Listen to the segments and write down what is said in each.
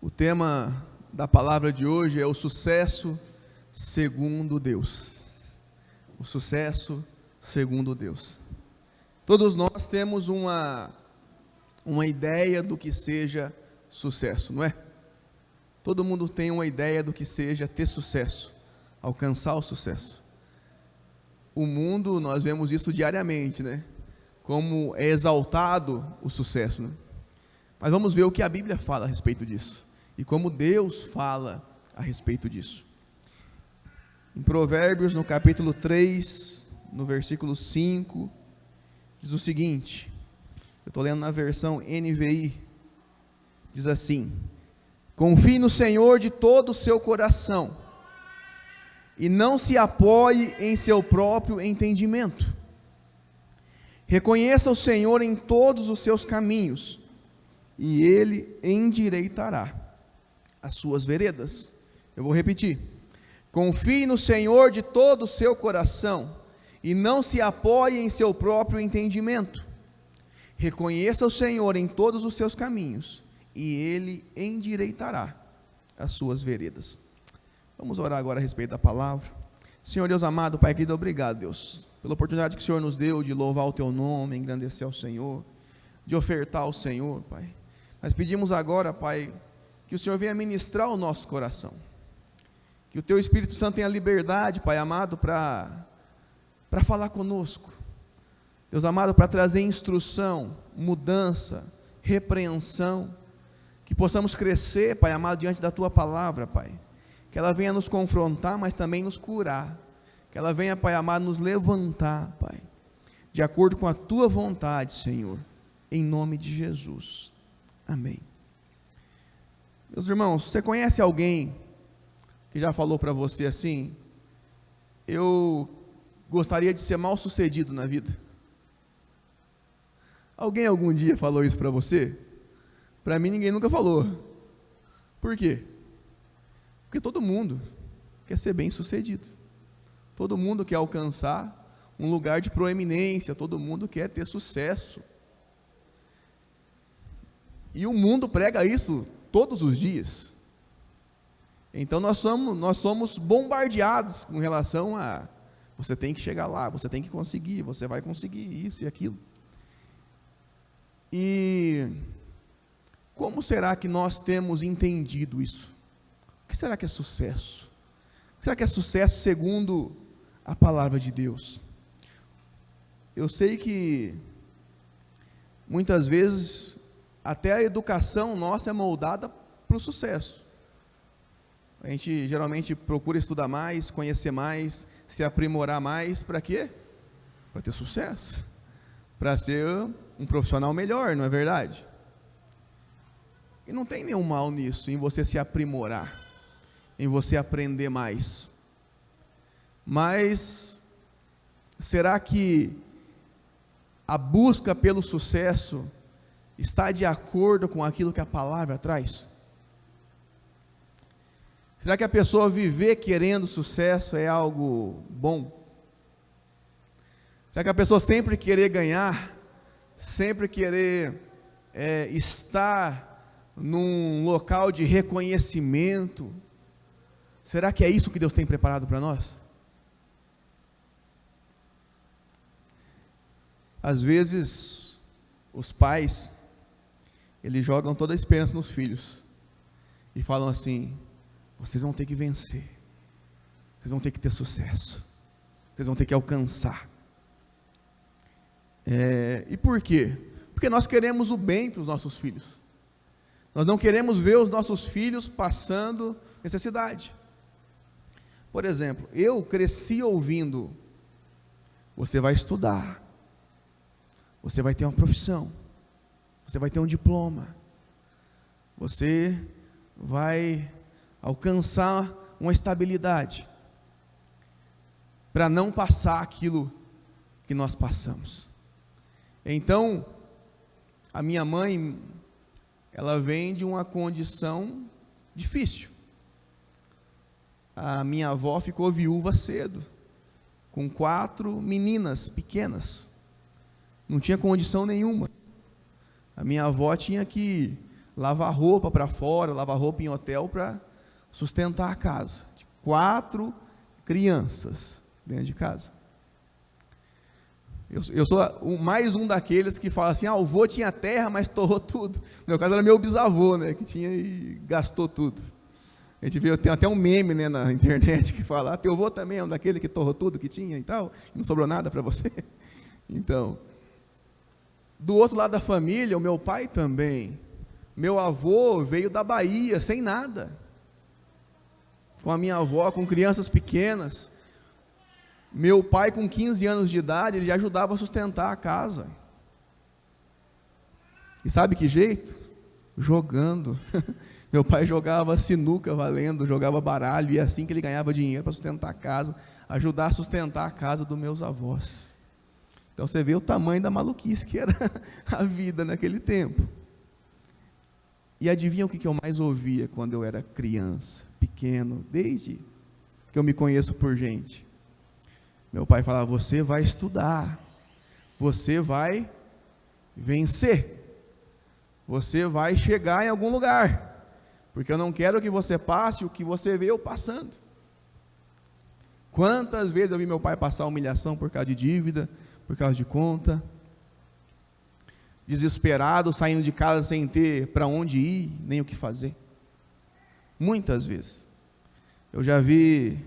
O tema da palavra de hoje é o sucesso segundo Deus. O sucesso segundo Deus. Todos nós temos uma ideia do que seja sucesso, não é? Todo mundo tem uma ideia do que seja ter sucesso, alcançar o sucesso. O mundo, nós vemos isso diariamente, né? Como é exaltado o sucesso, né? Mas vamos ver o que a Bíblia fala a respeito disso e como Deus fala a respeito disso. Em Provérbios, no capítulo 3, no versículo 5, diz o seguinte, eu estou lendo na versão NVI, diz assim: confie no Senhor de todo o seu coração e não se apoie em seu próprio entendimento. Reconheça o Senhor em todos os seus caminhos e Ele endireitará as suas veredas. Eu vou repetir: confie no Senhor de todo o seu coração e não se apoie em seu próprio entendimento. Reconheça o Senhor em todos os seus caminhos e Ele endireitará as suas veredas. Vamos orar agora a respeito da palavra. Senhor Deus amado, Pai querido, obrigado, Deus, pela oportunidade que o Senhor nos deu de louvar o Teu nome, engrandecer ao Senhor, de ofertar ao Senhor, Pai. Nós pedimos agora, Pai, que o Senhor venha ministrar o nosso coração, que o Teu Espírito Santo tenha liberdade, Pai amado, para falar conosco, Deus amado, para trazer instrução, mudança, repreensão, que possamos crescer, Pai amado, diante da Tua palavra, Pai, que ela venha nos confrontar, mas também nos curar, que ela venha, Pai amado, nos levantar, Pai, de acordo com a Tua vontade, Senhor, em nome de Jesus, amém. Meus irmãos, você conhece alguém que já falou para você assim: eu gostaria de ser mal sucedido na vida? Alguém algum dia falou isso para você? Para mim ninguém nunca falou. Por quê? Porque todo mundo quer ser bem sucedido, todo mundo quer alcançar um lugar de proeminência, todo mundo quer ter sucesso, e o mundo prega isso todos os dias. Então nós somos bombardeados com relação a: você tem que chegar lá, você tem que conseguir, você vai conseguir isso e aquilo. E como será que nós temos entendido isso? O que será que é sucesso? Será que é sucesso segundo a palavra de Deus? Eu sei que muitas vezes até a educação nossa é moldada para o sucesso. A gente geralmente procura estudar mais, conhecer mais, se aprimorar mais, para quê? Para ter sucesso, para ser um profissional melhor, não é verdade? E não tem nenhum mal nisso, em você se aprimorar, em você aprender mais. Mas será que a busca pelo sucesso está de acordo com aquilo que a palavra traz? Será que a pessoa viver querendo sucesso é algo bom? Será que a pessoa sempre querer ganhar, sempre querer estar num local de reconhecimento, será que é isso que Deus tem preparado para nós? Às vezes, os pais, eles jogam toda a esperança nos filhos e falam assim: vocês vão ter que vencer, vocês vão ter que ter sucesso, vocês vão ter que alcançar. E por quê? Porque nós queremos o bem para os nossos filhos, nós não queremos ver os nossos filhos passando necessidade. Por exemplo, eu cresci ouvindo: você vai estudar, você vai ter uma profissão, você vai ter um diploma, você vai alcançar uma estabilidade, para não passar aquilo que nós passamos. Então, a minha mãe, ela vem de uma condição difícil. A minha avó ficou viúva cedo, com 4 meninas pequenas, não tinha condição nenhuma. A minha avó tinha que lavar roupa para fora, lavar roupa em hotel para sustentar a casa. 4 crianças dentro de casa. Eu sou mais um daqueles que fala assim, o vô tinha terra, mas torrou tudo. No meu caso era meu bisavô, né, que tinha e gastou tudo. A gente vê, tem até um meme, né, na internet que fala, teu vô também é um daquele que torrou tudo que tinha e tal, e não sobrou nada para você. Então, do outro lado da família, o meu pai também. Meu avô veio da Bahia, sem nada. Com a minha avó, com crianças pequenas. Meu pai, com 15 anos de idade, ele já ajudava a sustentar a casa. E sabe que jeito? Jogando. Meu pai jogava sinuca valendo, jogava baralho, e é assim que ele ganhava dinheiro para sustentar a casa, ajudar a sustentar a casa dos meus avós. Então você vê o tamanho da maluquice que era a vida naquele tempo. E adivinha o que eu mais ouvia quando eu era criança, pequeno, desde que eu me conheço por gente? Meu pai falava, você vai estudar, você vai vencer, você vai chegar em algum lugar, porque eu não quero que você passe o que você vê eu passando. Quantas vezes eu vi meu pai passar humilhação por causa de dívida, por causa de conta, desesperado, saindo de casa sem ter para onde ir, nem o que fazer. Muitas vezes. Eu já vi,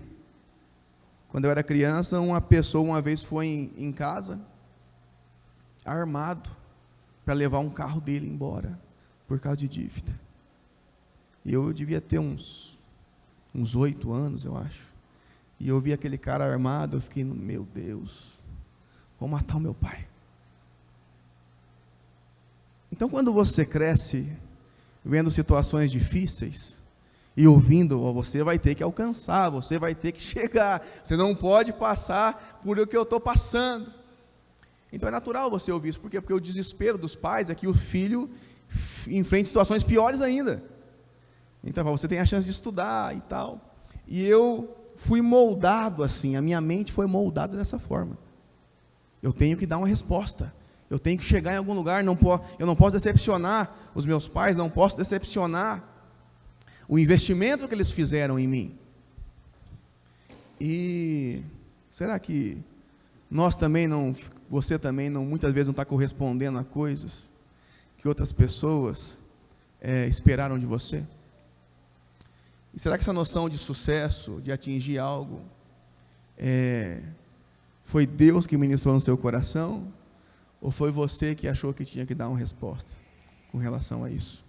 quando eu era criança, uma pessoa uma vez foi em casa, armado, para levar um carro dele embora, por causa de dívida. E eu devia ter uns 8 anos, eu acho. E eu vi aquele cara armado, eu fiquei, meu Deus, vou matar o meu pai. Então, quando você cresce, vendo situações difíceis, e ouvindo, você vai ter que alcançar, você vai ter que chegar, você não pode passar por o que eu estou passando. Então é natural você ouvir isso, por quê? Porque o desespero dos pais é que o filho enfrente situações piores ainda. Então você tem a chance de estudar e tal, e eu fui moldado assim, a minha mente foi moldada dessa forma. Eu tenho que dar uma resposta, eu tenho que chegar em algum lugar, eu não posso decepcionar os meus pais, não posso decepcionar o investimento que eles fizeram em mim. E será que nós também não, você também não, muitas vezes não está correspondendo a coisas que outras pessoas esperaram de você? E será que essa noção de sucesso, de atingir algo, foi Deus que ministrou no seu coração? Ou foi você que achou que tinha que dar uma resposta com relação a isso?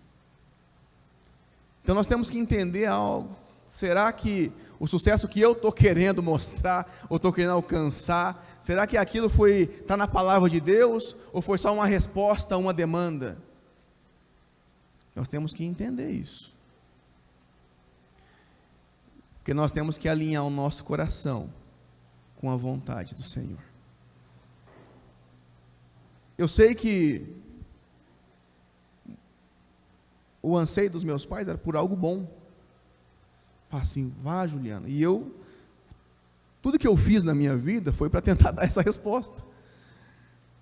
Então nós temos que entender algo. Será que o sucesso que eu estou querendo mostrar, ou estou querendo alcançar, será que aquilo está na palavra de Deus, ou foi só uma resposta a uma demanda? Nós temos que entender isso. Porque nós temos que alinhar o nosso coração com a vontade do Senhor. Eu sei que o anseio dos meus pais era por algo bom. Fala assim, vá, Juliano. E tudo que eu fiz na minha vida foi para tentar dar essa resposta.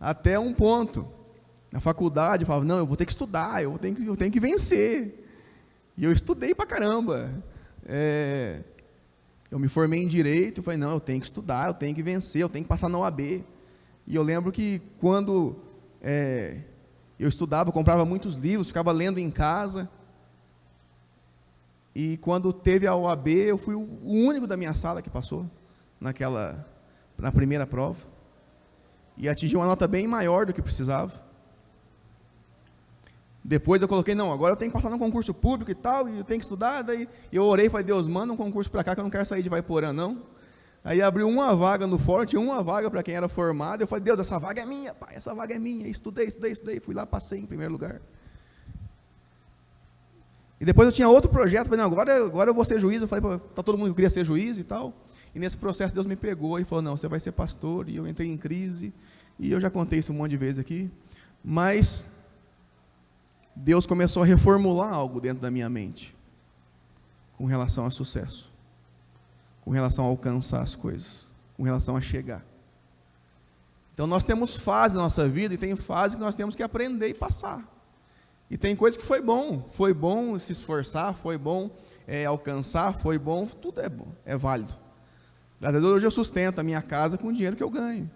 Até um ponto. Na faculdade, eu falava, não, eu vou ter que estudar, eu tenho que vencer. E eu estudei pra caramba. Eu me formei em Direito, eu falei, não, eu tenho que estudar, eu tenho que vencer, eu tenho que passar na OAB. E eu lembro que quando eu estudava, eu comprava muitos livros, ficava lendo em casa. E quando teve a OAB, eu fui o único da minha sala que passou na primeira prova. E atingi uma nota bem maior do que precisava. Depois eu coloquei, não, agora eu tenho que passar num concurso público e tal, e eu tenho que estudar. Daí eu orei e falei, Deus, manda um concurso para cá que eu não quero sair de Vaiporã, não. Aí abriu uma vaga no fórum, tinha uma vaga para quem era formado. Eu falei, Deus, essa vaga é minha, pai, essa vaga é minha. Estudei. Fui lá, passei em primeiro lugar. E depois eu tinha outro projeto, falei, não, agora eu vou ser juiz. Eu falei, tá todo mundo que queria ser juiz e tal. E nesse processo Deus me pegou e falou, não, você vai ser pastor. E eu entrei em crise, e eu já contei isso um monte de vezes aqui. Mas Deus começou a reformular algo dentro da minha mente, com relação a sucesso, com relação a alcançar as coisas, com relação a chegar. Então nós temos fases na nossa vida, e tem fases que nós temos que aprender e passar. E tem coisa que foi bom se esforçar, foi bom alcançar, foi bom, tudo é bom, é válido. Graças a Deus, hoje eu sustento a minha casa com o dinheiro que eu ganho.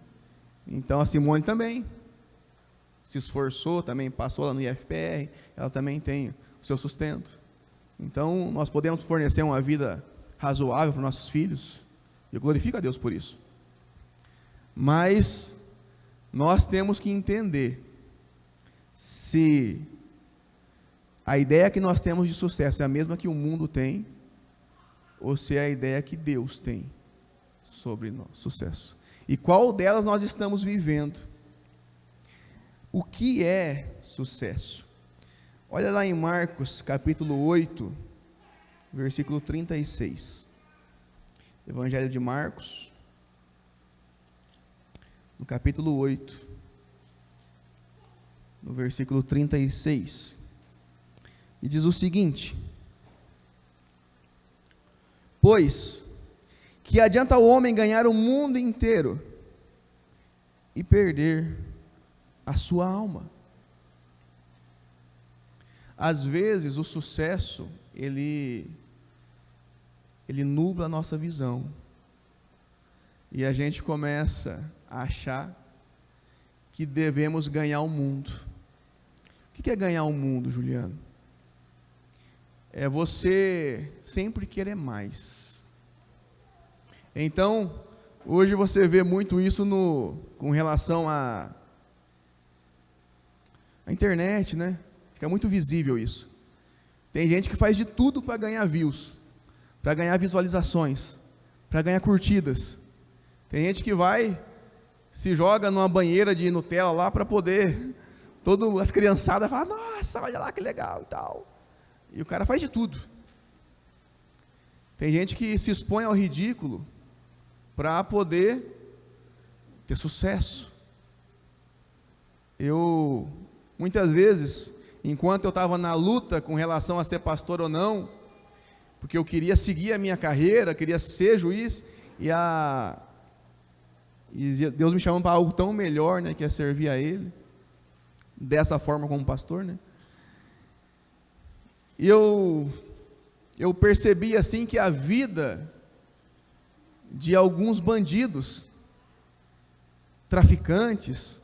Então a Simone também se esforçou, também passou lá no IFPR, ela também tem o seu sustento. Então nós podemos fornecer uma vida razoável para os nossos filhos, e eu glorifico a Deus por isso. Mas nós temos que entender se a ideia que nós temos de sucesso é a mesma que o mundo tem, ou se é a ideia que Deus tem sobre nosso sucesso. E qual delas nós estamos vivendo? O que é sucesso? Olha lá em Marcos, capítulo 8, versículo 36. Evangelho de Marcos, no capítulo 8, no versículo 36. E diz o seguinte: pois, que adianta o homem ganhar o mundo inteiro e perder a sua alma? Às vezes o sucesso, ele nubla a nossa visão, e a gente começa a achar que devemos ganhar o mundo. O que é ganhar o mundo, Juliano? É você sempre querer mais. Então, hoje você vê muito isso com relação à internet, né? Fica muito visível isso. Tem gente que faz de tudo para ganhar views, para ganhar visualizações, para ganhar curtidas. Tem gente que se joga numa banheira de Nutella lá para poder, as criançadas falam, nossa, olha lá que legal e tal. E o cara faz de tudo. Tem gente que se expõe ao ridículo para poder ter sucesso. Muitas vezes, enquanto eu estava na luta com relação a ser pastor ou não, porque eu queria seguir a minha carreira, queria ser juiz, e Deus me chamou para algo tão melhor, né, que é servir a Ele, dessa forma como pastor, né? E eu percebi assim que a vida de alguns bandidos, traficantes,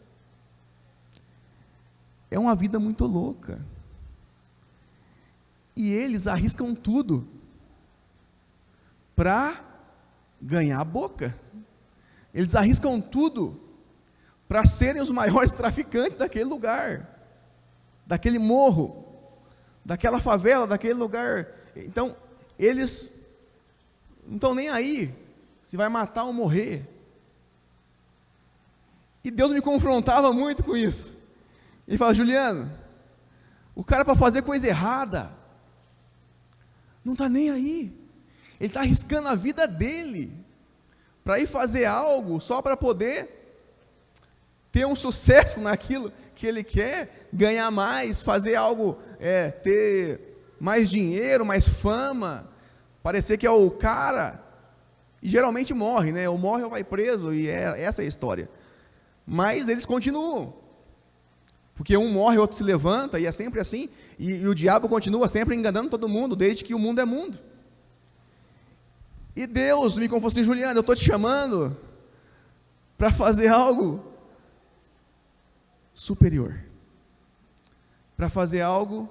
é uma vida muito louca. E eles arriscam tudo para ganhar a boca. Eles arriscam tudo para serem os maiores traficantes daquele lugar, daquele morro, daquela favela, daquele lugar. Então, eles não estão nem aí se vai matar ou morrer. E Deus me confrontava muito com isso. Ele fala, Juliano, o cara, para fazer coisa errada, não está nem aí. Ele está arriscando a vida dele para ir fazer algo só para poder ter um sucesso naquilo que ele quer, ganhar mais, fazer algo, ter mais dinheiro, mais fama, parecer que é o cara, e geralmente morre, né? Ou morre ou vai preso, e essa é a história. Mas eles continuam, porque um morre, o outro se levanta, e é sempre assim, e o diabo continua sempre enganando todo mundo, desde que o mundo é mundo. E Deus me confessou assim, Juliano, eu estou te chamando para fazer algo superior, para fazer algo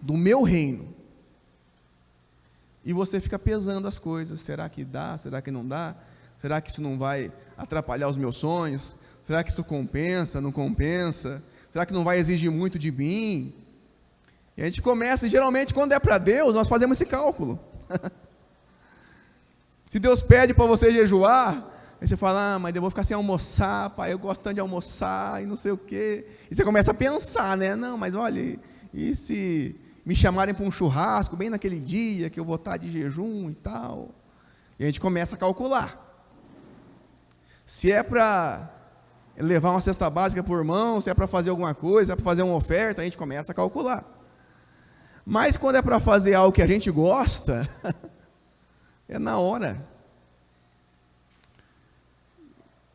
do meu reino. E você fica pesando as coisas, será que dá, será que não dá? Será que isso não vai atrapalhar os meus sonhos? Será que isso compensa, não compensa? Será que não vai exigir muito de mim? E a gente começa, e geralmente quando é para Deus, nós fazemos esse cálculo. Se Deus pede para você jejuar, aí você fala, mas eu vou ficar sem almoçar, pai, eu gosto tanto de almoçar, e não sei o quê. E você começa a pensar, né? Não, mas olha, e se me chamarem para um churrasco, bem naquele dia, que eu vou estar de jejum e tal? E a gente começa a calcular. Se é para levar uma cesta básica por mão, se é para fazer alguma coisa, se é para fazer uma oferta, a gente começa a calcular. Mas quando é para fazer algo que a gente gosta, é na hora.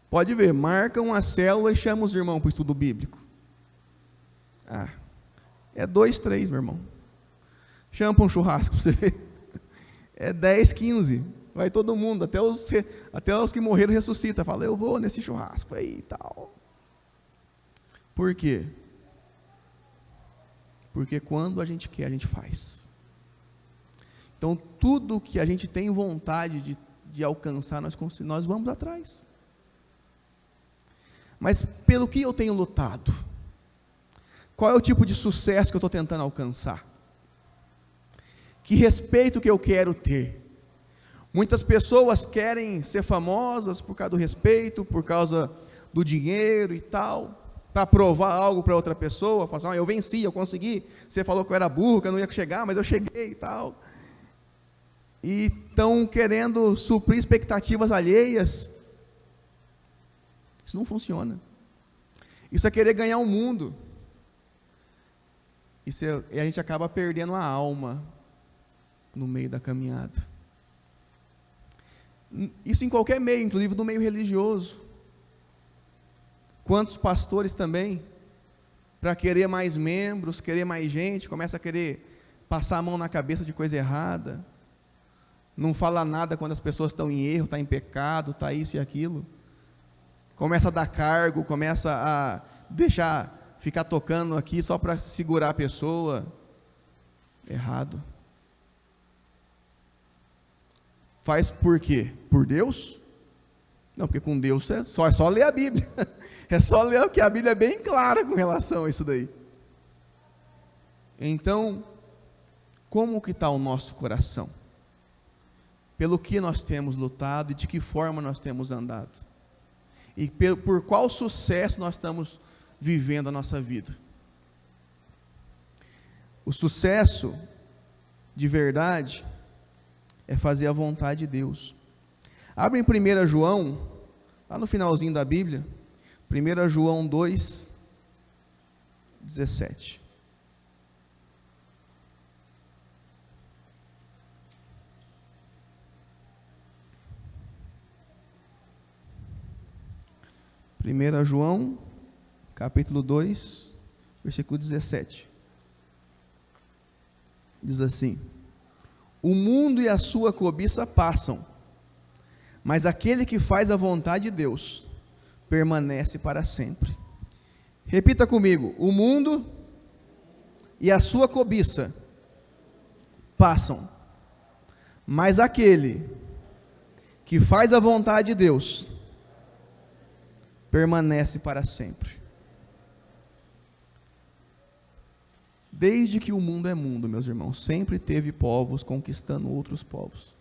Pode ver, marca uma célula e chama os irmãos para o estudo bíblico. É 2, 3, meu irmão. Chama para um churrasco para você ver. É 10, 15. Vai todo mundo, até os que morreram ressuscita. Fala, eu vou nesse churrasco aí e tal. Por quê? Porque quando a gente quer, a gente faz. Então, tudo que a gente tem vontade de alcançar, nós vamos atrás. Mas pelo que eu tenho lutado? Qual é o tipo de sucesso que eu estou tentando alcançar? Que respeito que eu quero ter? Muitas pessoas querem ser famosas por causa do respeito, por causa do dinheiro e tal, para provar algo para outra pessoa, falar assim, eu venci, eu consegui, você falou que eu era burro, que eu não ia chegar, mas eu cheguei e tal. E estão querendo suprir expectativas alheias. Isso não funciona. Isso é querer ganhar o mundo. E a gente acaba perdendo a alma no meio da caminhada. Isso em qualquer meio, inclusive no meio religioso. Quantos pastores também, para querer mais membros, querer mais gente, começa a querer passar a mão na cabeça de coisa errada, não fala nada quando as pessoas estão em erro, está em pecado, está isso e aquilo, começa a dar cargo, começa a ficar tocando aqui só para segurar a pessoa. Errado. Faz por quê? Por Deus? Não, porque com Deus é só ler a Bíblia. É só ler, porque a Bíblia é bem clara com relação a isso daí. Então, como que está o nosso coração? Pelo que nós temos lutado e de que forma nós temos andado? E por qual sucesso nós estamos vivendo a nossa vida? O sucesso de verdade é fazer a vontade de Deus. Abre em 1 João, lá no finalzinho da Bíblia, 1 João 2, 17. Primeira João, capítulo 2, versículo 17. Diz assim: o mundo e a sua cobiça passam, mas aquele que faz a vontade de Deus permanece para sempre. Repita comigo: o mundo e a sua cobiça passam, mas aquele que faz a vontade de Deus permanece para sempre. Desde que o mundo é mundo, meus irmãos, sempre teve povos conquistando outros povos.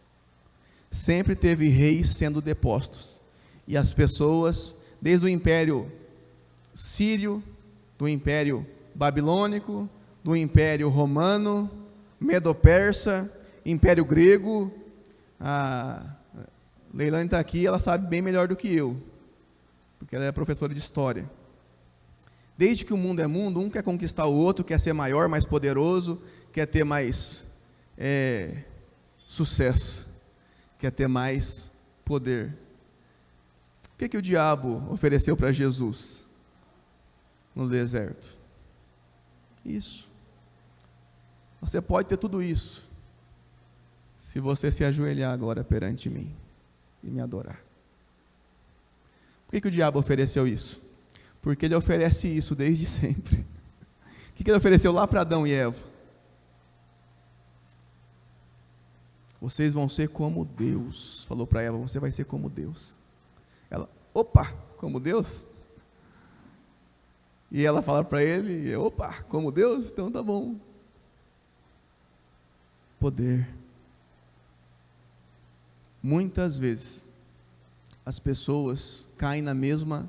Sempre teve reis sendo depostos. E as pessoas, desde o Império Sírio, do Império Babilônico, do Império Romano, Medo-Persa, Império Grego, a Leilane está aqui, ela sabe bem melhor do que eu, porque ela é professora de história. Desde que o mundo é mundo, um quer conquistar o outro, quer ser maior, mais poderoso, quer ter mais sucesso, quer ter mais poder. O que o diabo ofereceu para Jesus no deserto? Isso. Você pode ter tudo isso, se você se ajoelhar agora perante mim e me adorar. Por que o diabo ofereceu isso? Porque ele oferece isso desde sempre. O que ele ofereceu lá para Adão e Eva? Vocês vão ser como Deus. Falou para Eva, você vai ser como Deus. Ela, opa, como Deus? E ela fala para ele, opa, como Deus? Então tá bom. Poder. Muitas vezes, as pessoas caem na mesma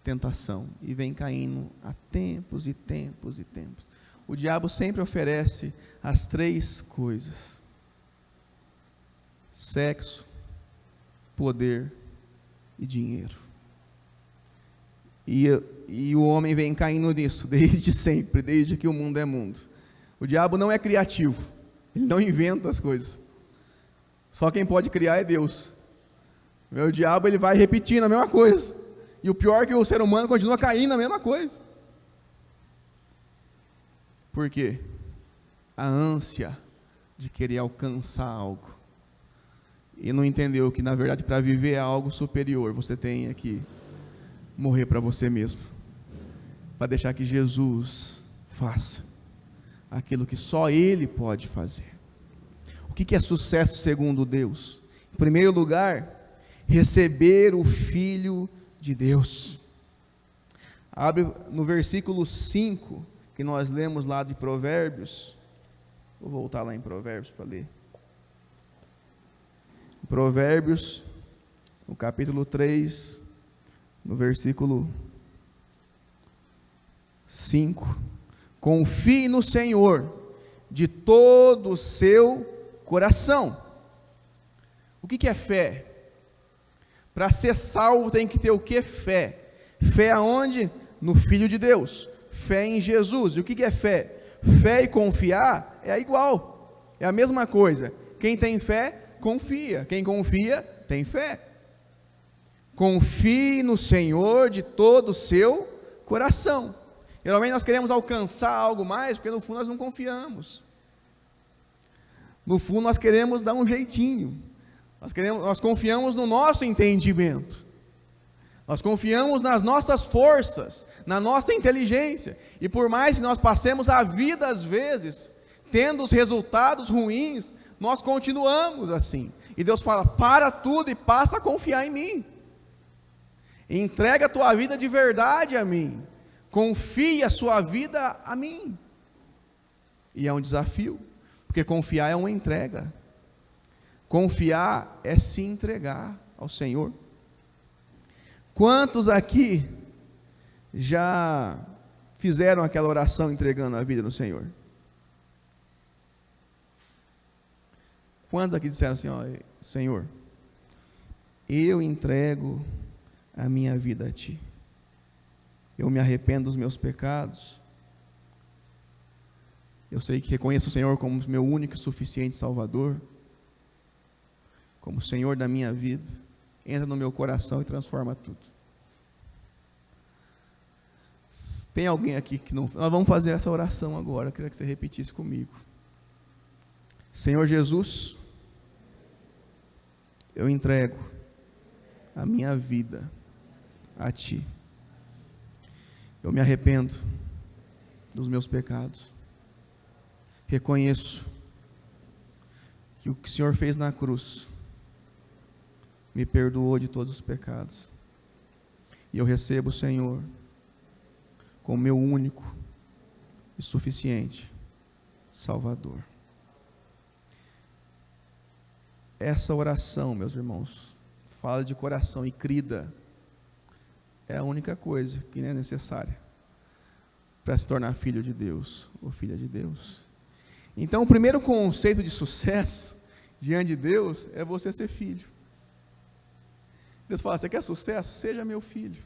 tentação e vem caindo há tempos e tempos e tempos. O diabo sempre oferece as três coisas: sexo, poder e dinheiro. E o homem vem caindo nisso desde sempre, desde que o mundo é mundo. O diabo não é criativo, ele não inventa as coisas. Só quem pode criar é Deus. O diabo, ele vai repetindo a mesma coisa. E o pior é que o ser humano continua caindo na mesma coisa. Por quê? A ânsia de querer alcançar algo. E não entendeu que, na verdade, para viver algo superior, você tem que morrer para você mesmo. Para deixar que Jesus faça aquilo que só Ele pode fazer. O que é sucesso segundo Deus? Em primeiro lugar, receber o Filho de Deus. Abre no versículo 5, que nós lemos lá de Provérbios. Vou voltar lá em Provérbios para ler. Provérbios, no capítulo 3, no versículo 5. Confie no Senhor de todo o seu coração. O que é fé? Para ser salvo tem que ter o que? Fé. Fé aonde? No Filho de Deus. Fé em Jesus. E o que é fé? Fé e confiar é igual. É a mesma coisa. Quem tem fé, confia. Quem confia, tem fé. Confie no Senhor de todo o seu coração. Geralmente nós queremos alcançar algo mais, porque no fundo nós não confiamos. No fundo nós queremos dar um jeitinho. Nós confiamos no nosso entendimento. Nós confiamos nas nossas forças, na nossa inteligência. E por mais que nós passemos a vida, às vezes, tendo os resultados ruins, nós continuamos assim. E Deus fala, para tudo e passa a confiar em mim. Entrega a tua vida de verdade a mim. Confie a sua vida a mim. E é um desafio, porque confiar é uma entrega. Confiar é se entregar ao Senhor. Quantos aqui já fizeram aquela oração entregando a vida no Senhor? Quantos aqui disseram assim, ó, Senhor, eu entrego a minha vida a Ti. Eu me arrependo dos meus pecados. Eu sei que reconheço o Senhor como meu único e suficiente Salvador, como Senhor da minha vida. Entra no meu coração e transforma tudo. Tem alguém aqui que não... Nós vamos fazer essa oração agora, eu queria que você repetisse comigo. Senhor Jesus, eu entrego a minha vida a Ti. Eu me arrependo dos meus pecados. Reconheço que o que o Senhor fez na cruz me perdoou de todos os pecados. E eu recebo o Senhor como meu único e suficiente Salvador. Essa oração, meus irmãos, fala de coração e crida. É a única coisa que é necessária para se tornar filho de Deus ou filha de Deus. Então, o primeiro conceito de sucesso diante de Deus é você ser filho. Deus fala, você quer sucesso? Seja meu filho,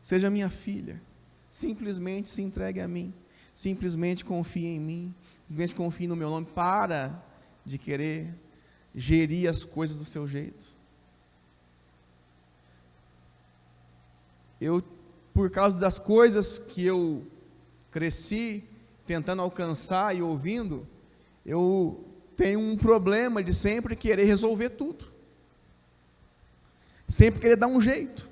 seja minha filha. Simplesmente se entregue a mim, simplesmente confie em mim, simplesmente confie no meu nome. Para de querer gerir as coisas do seu jeito. Eu, por causa das coisas que eu cresci tentando alcançar e ouvindo, eu tenho um problema de sempre querer resolver tudo, sempre querer dar um jeito.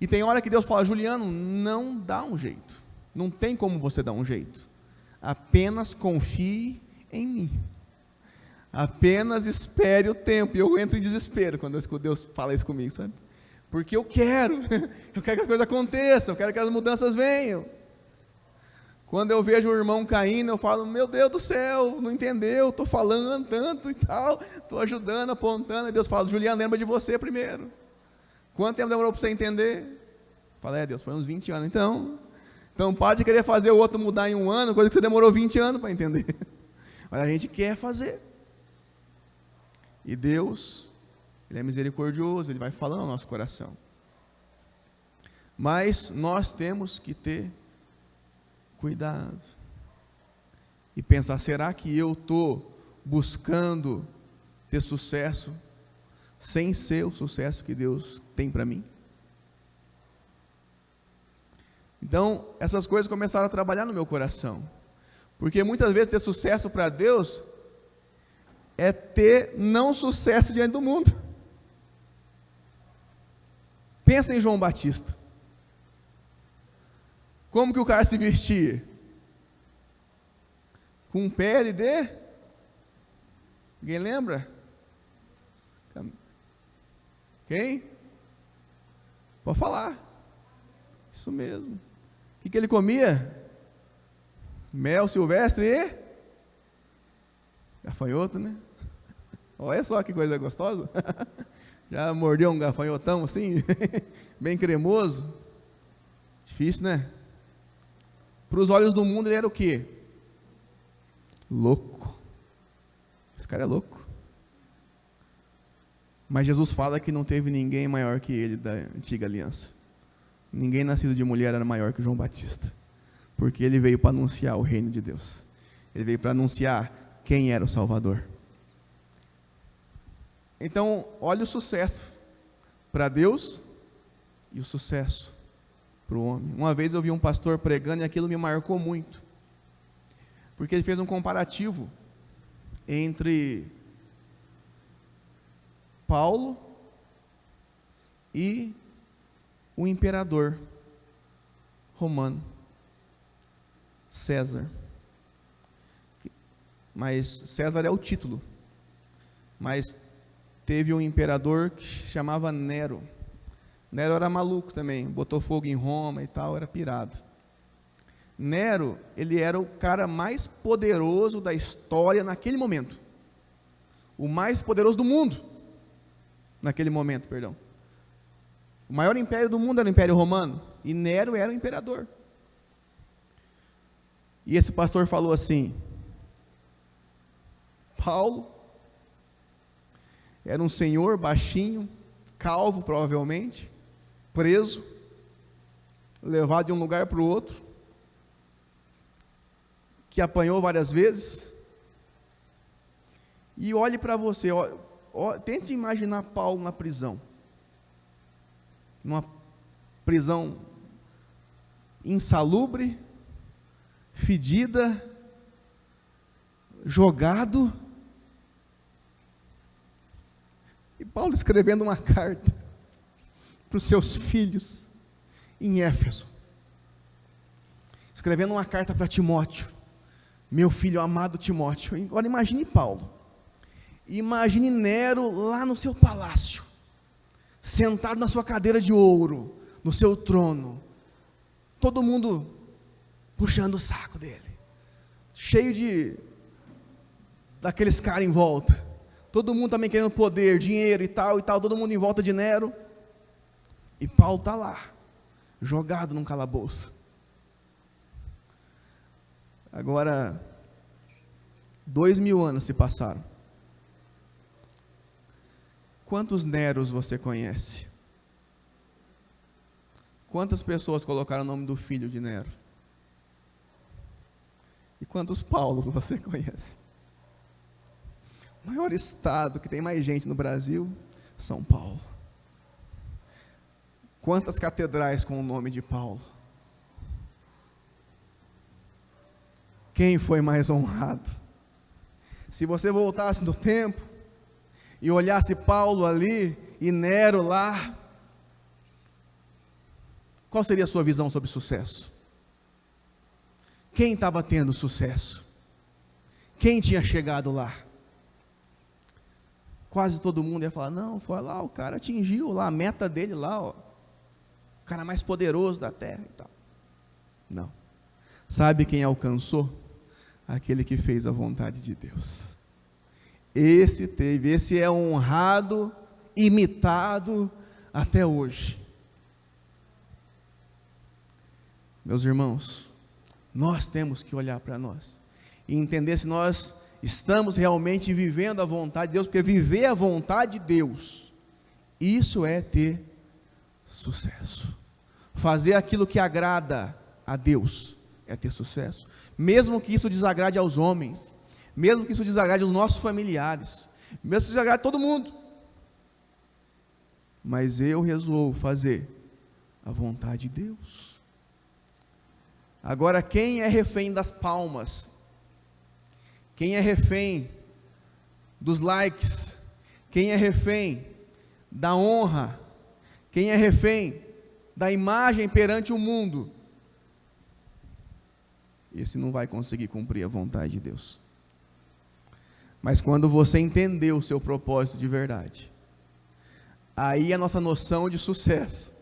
E tem hora que Deus fala, Juliano, não dá um jeito, não tem como você dar um jeito, apenas confie em mim, apenas espere o tempo. E eu entro em desespero quando Deus fala isso comigo, sabe? Porque eu quero que a coisa aconteça, eu quero que as mudanças venham. Quando eu vejo o irmão caindo, eu falo, meu Deus do céu, não entendeu, estou falando tanto e tal, estou ajudando, apontando, e Deus fala, Juliano, lembra de você primeiro. Quanto tempo demorou para você entender? Fala, Deus, foi uns 20 anos, então para de querer fazer o outro mudar em um ano, coisa que você demorou 20 anos para entender. Mas a gente quer fazer. E Deus, Ele é misericordioso, Ele vai falando ao nosso coração. Mas nós temos que ter cuidado e pensar, será que eu estou buscando ter sucesso sem ser o sucesso que Deus tem para mim? Então, essas coisas começaram a trabalhar no meu coração. Porque muitas vezes ter sucesso para Deus é ter não sucesso diante do mundo. Pensa em João Batista. Como que o cara se vestia? Com pele de... Ninguém lembra? Quem? Pode falar. Isso mesmo. O que ele comia? Mel silvestre e gafanhoto, né? Olha só que coisa gostosa. Já mordeu um gafanhotão assim, bem cremoso? Difícil, né? Para os olhos do mundo ele era o quê? Louco. Esse cara é louco. Mas Jesus fala que não teve ninguém maior que ele da antiga aliança. Ninguém nascido de mulher era maior que João Batista. Porque ele veio para anunciar o reino de Deus. Ele veio para anunciar quem era o Salvador. Então, olha o sucesso para Deus e o sucesso para o homem. Uma vez eu vi um pastor pregando e aquilo me marcou muito. Porque ele fez um comparativo entre Paulo e o imperador romano, César. Mas César é o título. Mas teve um imperador que se chamava Nero. Nero era maluco também, botou fogo em Roma e tal, era pirado. Nero, ele era o cara mais poderoso da história naquele momento. O mais poderoso do mundo, naquele momento, perdão. O maior império do mundo era o Império Romano, e Nero era o imperador. E esse pastor falou assim: Paulo era um senhor baixinho, calvo provavelmente, preso, levado de um lugar para o outro, que apanhou várias vezes. E olhe para você, tente imaginar Paulo na prisão, numa prisão insalubre, fedida, jogado, e Paulo escrevendo uma carta para os seus filhos em Éfeso, escrevendo uma carta para Timóteo, meu filho amado Timóteo. Agora imagine Paulo, imagine Nero lá no seu palácio, sentado na sua cadeira de ouro, no seu trono, todo mundo puxando o saco dele, cheio daqueles caras em volta, todo mundo também querendo poder, dinheiro e tal, todo mundo em volta de Nero, e Paulo está lá, jogado num calabouço. Agora, 2000 anos se passaram. Quantos Neros você conhece? Quantas pessoas colocaram o nome do filho de Nero? E quantos Paulos você conhece? O maior estado que tem mais gente no Brasil, São Paulo. Quantas catedrais com o nome de Paulo? Quem foi mais honrado? Se você voltasse no tempo e olhasse Paulo ali e Nero lá, qual seria a sua visão sobre sucesso? Quem estava tendo sucesso? Quem tinha chegado lá? Quase todo mundo ia falar: não, foi lá, o cara atingiu lá a meta dele lá, ó, o cara mais poderoso da terra e tal. Não. Sabe quem alcançou? Aquele que fez a vontade de Deus. Esse é honrado, imitado até hoje. Meus irmãos, nós temos que olhar para nós e entender se nós estamos realmente vivendo a vontade de Deus, porque viver a vontade de Deus, isso é ter sucesso. Fazer aquilo que agrada a Deus é ter sucesso, mesmo que isso desagrade aos homens, mesmo que isso desagrade aos nossos familiares, mesmo que isso desagrade a todo mundo, mas eu resolvo fazer a vontade de Deus. Agora, quem é refém das palmas? Quem é refém dos likes? Quem é refém da honra? Quem é refém da imagem perante o mundo? Esse não vai conseguir cumprir a vontade de Deus. Mas quando você entender o seu propósito de verdade, aí a nossa noção de sucesso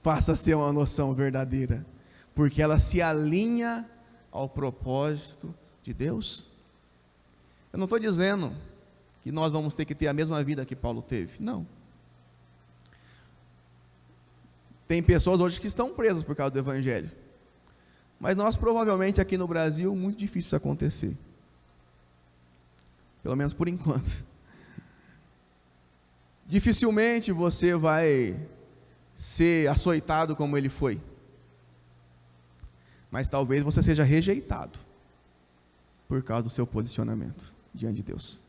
passa a ser uma noção verdadeira, porque ela se alinha ao propósito de Deus. Eu não estou dizendo que nós vamos ter que ter a mesma vida que Paulo teve, não. Tem pessoas hoje que estão presas por causa do Evangelho, mas nós provavelmente aqui no Brasil, muito difícil isso acontecer, pelo menos por enquanto. Dificilmente você vai ser açoitado como ele foi, mas talvez você seja rejeitado por causa do seu posicionamento diante de Deus.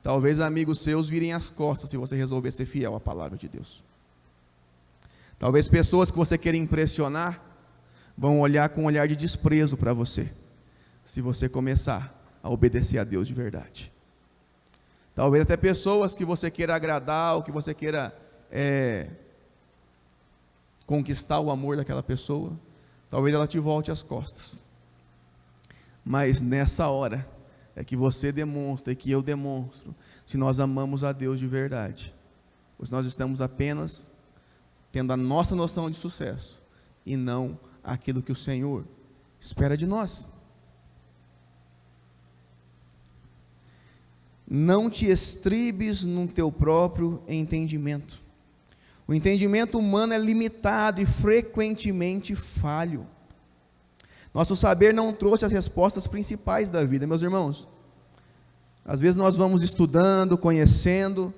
Talvez amigos seus virem as costas se você resolver ser fiel à palavra de Deus. Talvez pessoas que você queira impressionar vão olhar com um olhar de desprezo para você, se você começar a obedecer a Deus de verdade. Talvez até pessoas que você queira agradar, ou que você queira conquistar o amor daquela pessoa, talvez ela te volte as costas. Mas nessa hora é que você demonstra, e que eu demonstro, se nós amamos a Deus de verdade, ou se nós estamos apenas tendo a nossa noção de sucesso, e não aquilo que o Senhor espera de nós. Não te estribes no teu próprio entendimento. O entendimento humano é limitado e frequentemente falho. Nosso saber não trouxe as respostas principais da vida, meus irmãos. Às vezes nós vamos estudando, conhecendo,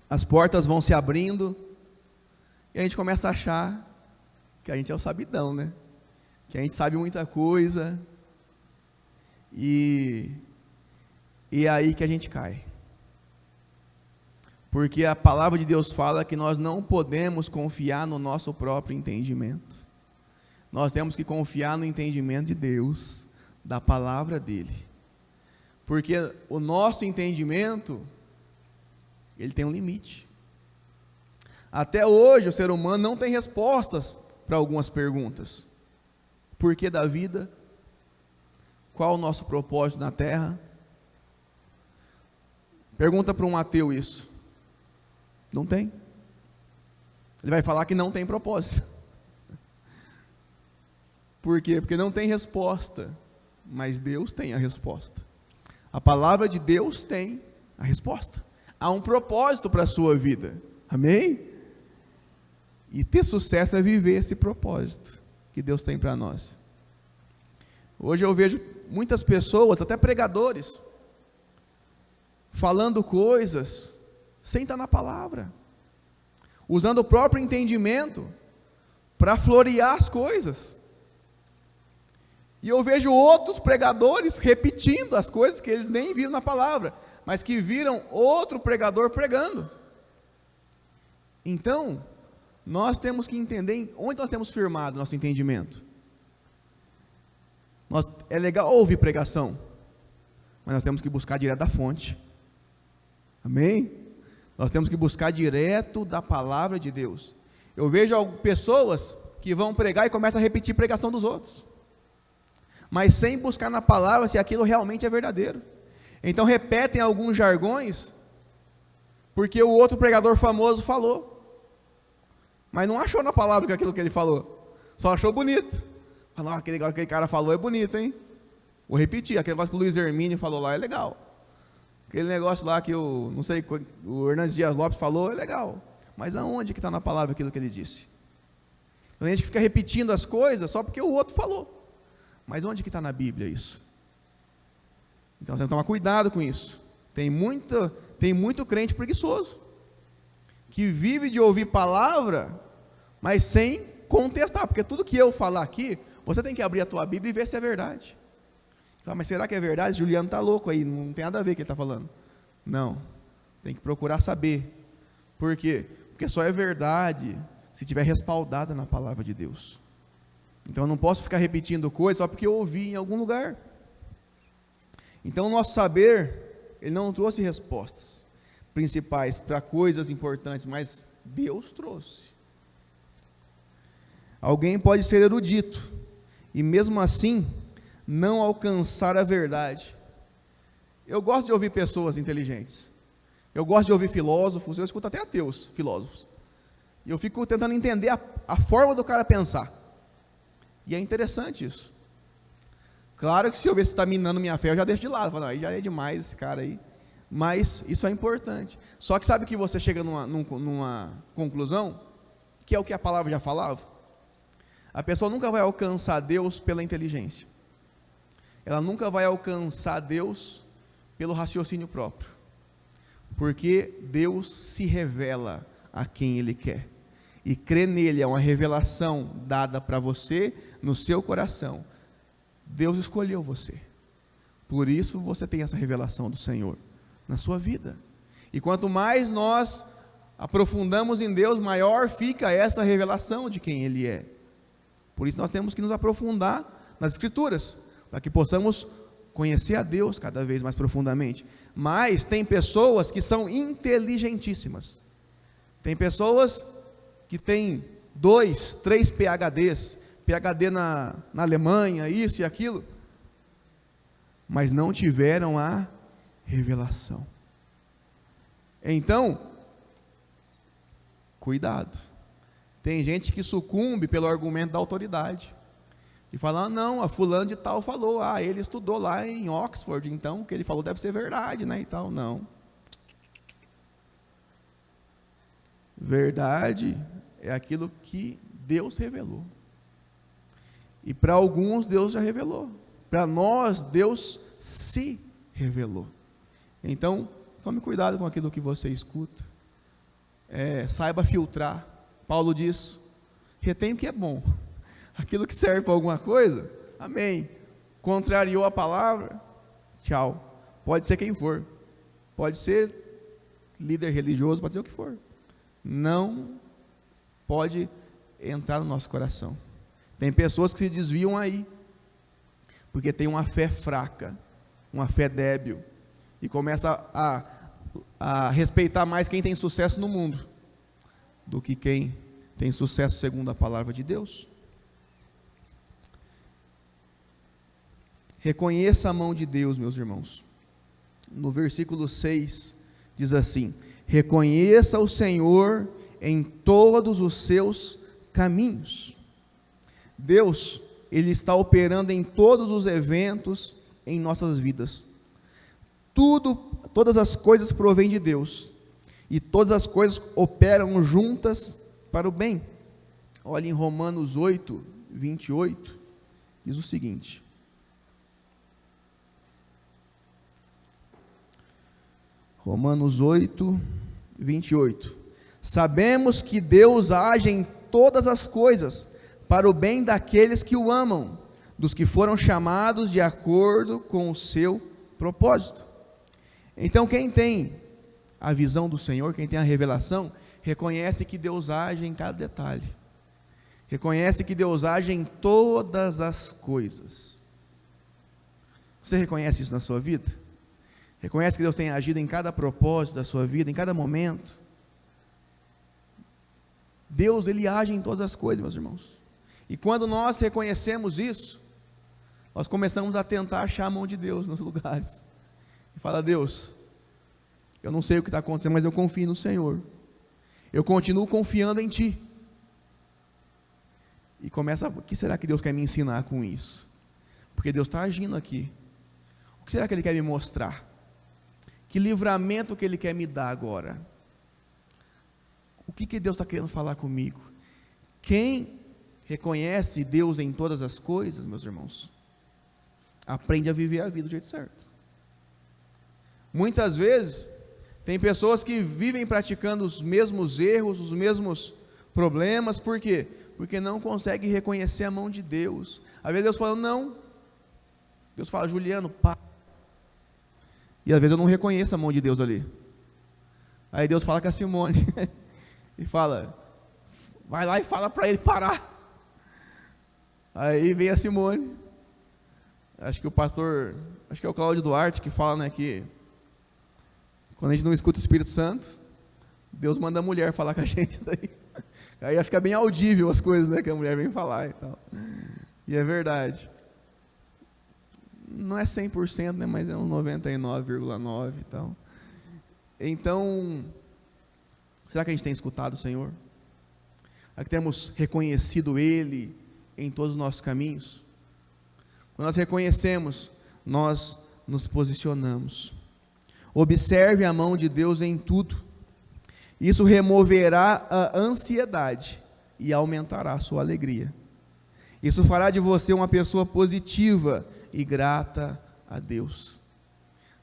as portas vão se abrindo, e a gente começa a achar que a gente é o sabidão, né? Que a gente sabe muita coisa, e é aí que a gente cai. Porque a palavra de Deus fala que nós não podemos confiar no nosso próprio entendimento. Nós temos que confiar no entendimento de Deus, da palavra dele. Porque o nosso entendimento, ele tem um limite. Até hoje o ser humano não tem respostas para algumas perguntas. Por que da vida? Qual o nosso propósito na terra? Pergunta para um ateu isso. Não tem. Ele vai falar que não tem propósito. Por quê? Porque não tem resposta, mas Deus tem a resposta. A palavra de Deus tem a resposta. Há um propósito para a sua vida, amém? E ter sucesso é viver esse propósito que Deus tem para nós. Hoje eu vejo muitas pessoas, até pregadores, falando coisas sem estar na palavra, usando o próprio entendimento para florear as coisas. E eu vejo outros pregadores repetindo as coisas que eles nem viram na palavra, mas que viram outro pregador pregando. Então, nós temos que entender onde nós temos firmado nosso entendimento. É legal ouvir pregação, mas nós temos que buscar direto da fonte. Amém? Nós temos que buscar direto da palavra de Deus. Eu vejo pessoas que vão pregar e começam a repetir a pregação dos outros, mas sem buscar na palavra se aquilo realmente é verdadeiro. Então repetem alguns jargões, porque o outro pregador famoso falou, mas não achou na palavra que aquilo que ele falou, só achou bonito. Falou, aquele cara falou é bonito, hein? Vou repetir, aquele negócio que o Luiz Hermínio falou lá é legal. Aquele negócio lá que o Hernandes Dias Lopes falou é legal. Mas aonde que está na palavra aquilo que ele disse? Tem gente que fica repetindo as coisas só porque o outro falou. Mas onde que está na Bíblia isso? Então tem que tomar cuidado com isso. Tem muito crente preguiçoso, que vive de ouvir palavra, mas sem contestar, porque tudo que eu falar aqui, você tem que abrir a tua Bíblia e ver se é verdade. Mas será que é verdade? Juliano está louco aí, não tem nada a ver com o que ele está falando. Não, tem que procurar saber. Por quê? Porque só é verdade se estiver respaldada na palavra de Deus. Então eu não posso ficar repetindo coisas só porque eu ouvi em algum lugar. Então o nosso saber, ele não trouxe respostas principais para coisas importantes, mas Deus trouxe. Alguém pode ser erudito e mesmo assim não alcançar a verdade. Eu gosto de ouvir pessoas inteligentes. Eu gosto de ouvir filósofos, eu escuto até ateus, filósofos. E eu fico tentando entender a forma do cara pensar. E é interessante isso. Claro que se eu ver se está minando minha fé, eu já deixo de lado. Falo, não, aí já é demais esse cara aí. Mas isso é importante. Só que sabe que você chega numa conclusão, que é o que a palavra já falava? A pessoa nunca vai alcançar Deus pela inteligência. Ela nunca vai alcançar Deus pelo raciocínio próprio. Porque Deus se revela a quem Ele quer. E crer nele é uma revelação dada para você, no seu coração. Deus escolheu você. Por isso você tem essa revelação do Senhor na sua vida. E quanto mais nós aprofundamos em Deus, maior fica essa revelação de quem Ele é. Por isso nós temos que nos aprofundar nas Escrituras, para que possamos conhecer a Deus cada vez mais profundamente. Mas tem pessoas que são inteligentíssimas. Tem pessoas que têm 2, 3 PhDs, PhD na Alemanha, isso e aquilo, mas não tiveram a revelação. Então, cuidado. Tem gente que sucumbe pelo argumento da autoridade. E fala, não, a fulano de tal falou, ele estudou lá em Oxford, então o que ele falou deve ser verdade, né, e tal. Não. Verdade é aquilo que Deus revelou. E para alguns Deus já revelou. Para nós, Deus se revelou. Então, tome cuidado com aquilo que você escuta. Saiba filtrar. Paulo diz, retém o que é bom. Aquilo que serve para alguma coisa, amém. Contrariou a palavra, tchau. Pode ser quem for. Pode ser líder religioso, pode ser o que for. Não pode entrar no nosso coração. Tem pessoas que se desviam aí, porque tem uma fé fraca, uma fé débil, e começa a respeitar mais quem tem sucesso no mundo, do que quem tem sucesso segundo a palavra de Deus. Reconheça a mão de Deus, meus irmãos. No versículo 6, diz assim, reconheça o Senhor em todos os seus caminhos. Deus, Ele está operando em todos os eventos em nossas vidas. Todas as coisas provêm de Deus, e todas as coisas operam juntas para o bem. Olha em Romanos 8, 28, diz o seguinte, Romanos 8, 28, sabemos que Deus age em todas as coisas, para o bem daqueles que o amam, dos que foram chamados de acordo com o seu propósito. Então quem tem a visão do Senhor, quem tem a revelação, reconhece que Deus age em cada detalhe, reconhece que Deus age em todas as coisas. Você reconhece isso na sua vida? Reconhece que Deus tem agido em cada propósito da sua vida, em cada momento? Deus, Ele age em todas as coisas, meus irmãos. E quando nós reconhecemos isso, nós começamos a tentar achar a mão de Deus nos lugares. E fala, Deus, eu não sei o que está acontecendo, mas eu confio no Senhor. Eu continuo confiando em Ti. E começa, o que será que Deus quer me ensinar com isso? Porque Deus está agindo aqui. O que será que Ele quer me mostrar? Que livramento que Ele quer me dar agora? O que Deus está querendo falar comigo? Quem reconhece Deus em todas as coisas, meus irmãos, aprende a viver a vida do jeito certo. Muitas vezes, tem pessoas que vivem praticando os mesmos erros, os mesmos problemas, por quê? Porque não conseguem reconhecer a mão de Deus. Às vezes Deus fala, não. Deus fala, Juliano, pá. E às vezes eu não reconheço a mão de Deus ali. Aí Deus fala com a Simone, e fala, vai lá e fala para ele parar. Aí vem a Simone, acho que é o Cláudio Duarte que fala, né, que quando a gente não escuta o Espírito Santo, Deus manda a mulher falar com a gente daí. Aí fica bem audível as coisas, né, que a mulher vem falar e tal. E é verdade. Não é 100%, né, mas é um 99,9% e tal. Então, será que a gente tem escutado o Senhor? Será que temos reconhecido Ele em todos os nossos caminhos? Quando nós reconhecemos, nós nos posicionamos. Observe a mão de Deus em tudo. Isso removerá a ansiedade e aumentará a sua alegria. Isso fará de você uma pessoa positiva e grata a Deus.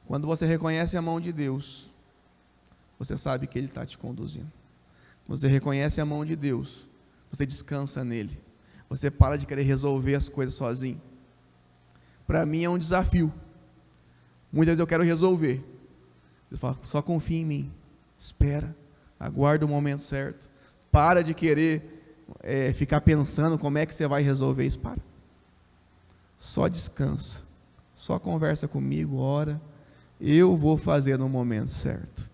Quando você reconhece a mão de Deus, você sabe que Ele está te conduzindo. Quando você reconhece a mão de Deus, você descansa nele. Você para de querer resolver as coisas sozinho. Para mim é um desafio. Muitas vezes eu quero resolver. Eu falo, só confia em mim. Espera. Aguarda o momento certo. Para de querer ficar pensando como é que você vai resolver isso. Para. Só descansa. Só conversa comigo, ora. Eu vou fazer no momento certo.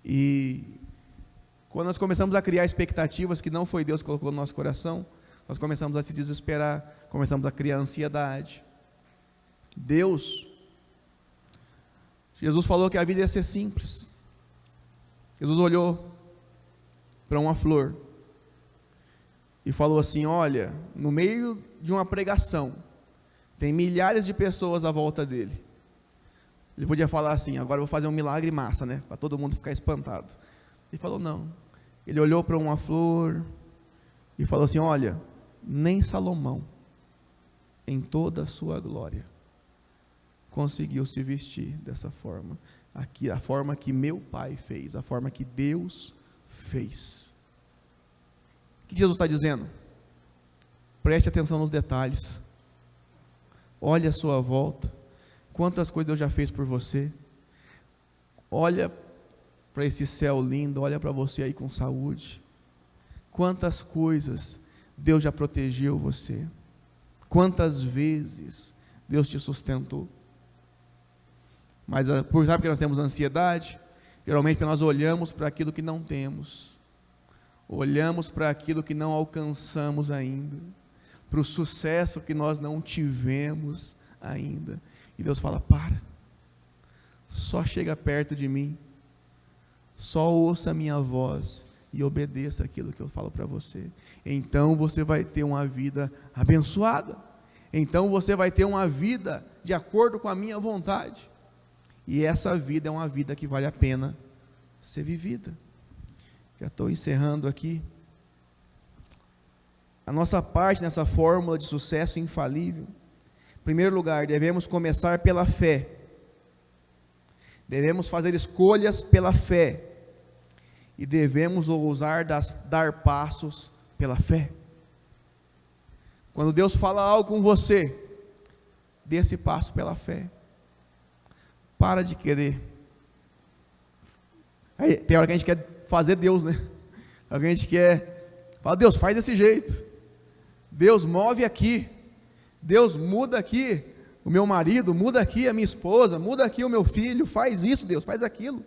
E quando nós começamos a criar expectativas que não foi Deus que colocou no nosso coração, nós começamos a se desesperar, começamos a criar ansiedade. Jesus falou que a vida ia ser simples. Jesus olhou para uma flor e falou assim: olha, no meio de uma pregação, tem milhares de pessoas à volta dele. Ele podia falar assim: agora eu vou fazer um milagre massa, né? Para todo mundo ficar espantado. Ele falou: não. Ele olhou para uma flor e falou assim: olha, nem Salomão, em toda a sua glória, conseguiu se vestir dessa forma. Aqui, a forma que meu Pai fez, a forma que Deus fez. O que Jesus está dizendo? Preste atenção nos detalhes. Olhe à sua volta. Quantas coisas Deus já fez por você. Olha para esse céu lindo, olha para você aí com saúde. Quantas coisas Deus já protegeu você. Quantas vezes Deus te sustentou. Mas sabe que nós temos ansiedade? Geralmente porque nós olhamos para aquilo que não temos. Olhamos para aquilo que não alcançamos ainda. Para o sucesso que nós não tivemos ainda. E Deus fala: para. Só chega perto de mim. Só ouça a minha voz e obedeça aquilo que eu falo para você. Então você vai ter uma vida abençoada. Então você vai ter uma vida de acordo com a minha vontade. E essa vida é uma vida que vale a pena ser vivida. Já estou encerrando aqui. A nossa parte nessa fórmula de sucesso infalível. Em primeiro lugar, devemos começar pela fé. Devemos fazer escolhas pela fé. E devemos ousar dar passos pela fé. Quando Deus fala algo com você, dê esse passo pela fé. Para de querer. Aí, tem hora que a gente quer fazer Deus, né? A gente quer falar: Deus, faz desse jeito. Deus, move aqui. Deus, muda aqui o meu marido, muda aqui a minha esposa, muda aqui o meu filho, faz isso, Deus, faz aquilo.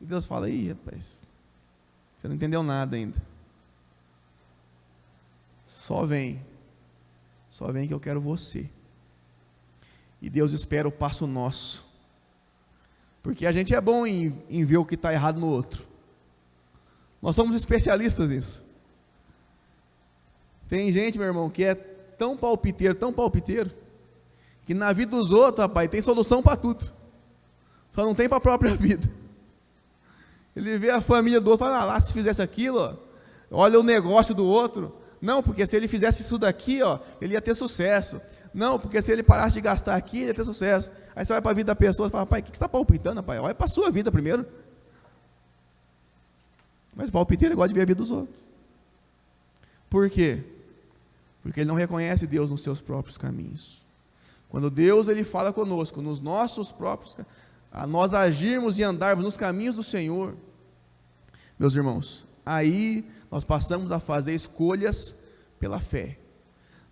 E Deus fala: ih, rapaz, você não entendeu nada ainda. Só vem que eu quero você. E Deus espera o passo nosso. Porque a gente é bom em ver o que está errado no outro. Nós somos especialistas nisso. Tem gente, meu irmão, que é tão palpiteiro, que na vida dos outros, rapaz, tem solução para tudo. Só não tem para a própria vida. Ele vê a família do outro e fala: lá, se fizesse aquilo, ó, olha o negócio do outro. Não, porque se ele fizesse isso daqui, ó, ele ia ter sucesso. Não, porque se ele parasse de gastar aqui, ele ia ter sucesso. Aí você vai para a vida da pessoa e fala: pai, o que você está palpitando, pai? Olha para a sua vida primeiro. Mas o palpiteiro gosta de ver a vida dos outros. Por quê? Porque ele não reconhece Deus nos seus próprios caminhos. Quando Deus ele fala conosco, nos nossos próprios caminhos, a nós agirmos e andarmos nos caminhos do Senhor, meus irmãos, aí nós passamos a fazer escolhas pela fé.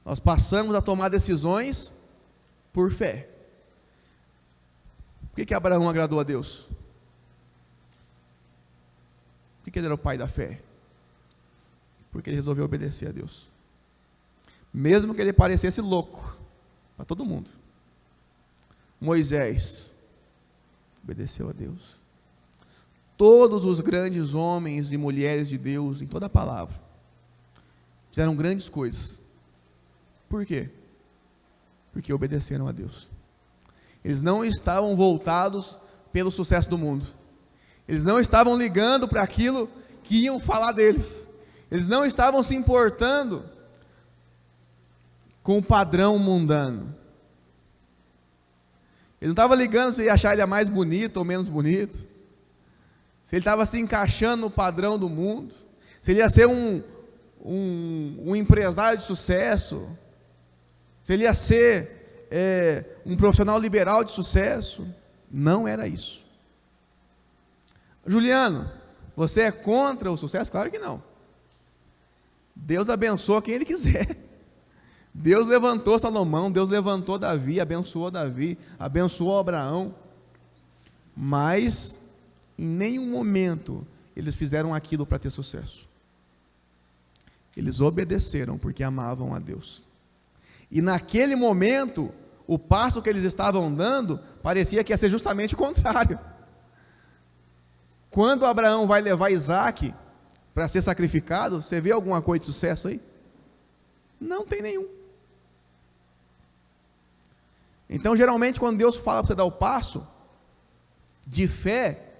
Nós passamos a tomar decisões por fé. Por que Abraão agradou a Deus? Por que ele era o pai da fé? Porque ele resolveu obedecer a Deus. Mesmo que ele parecesse louco para todo mundo. Moisés obedeceu a Deus. Todos os grandes homens e mulheres de Deus, em toda a palavra, fizeram grandes coisas. Por quê? Porque obedeceram a Deus. Eles não estavam voltados pelo sucesso do mundo. Eles não estavam ligando para aquilo que iam falar deles. Eles não estavam se importando com o padrão mundano. Ele não estava ligando se ia achar ele mais bonito ou menos bonito. Se ele estava se encaixando no padrão do mundo. Se ele ia ser um empresário de sucesso. Se ele ia ser um profissional liberal de sucesso. Não era isso. Juliano, você é contra o sucesso? Claro que não. Deus abençoa quem Ele quiser. Deus levantou Salomão, Deus levantou Davi, abençoou Abraão. Mas, em nenhum momento, eles fizeram aquilo para ter sucesso. Eles obedeceram porque amavam a Deus. E naquele momento, o passo que eles estavam dando, parecia que ia ser justamente o contrário. Quando Abraão vai levar Isaac para ser sacrificado, você vê alguma coisa de sucesso aí? Não tem nenhum. Então, geralmente, quando Deus fala para você dar o passo de fé,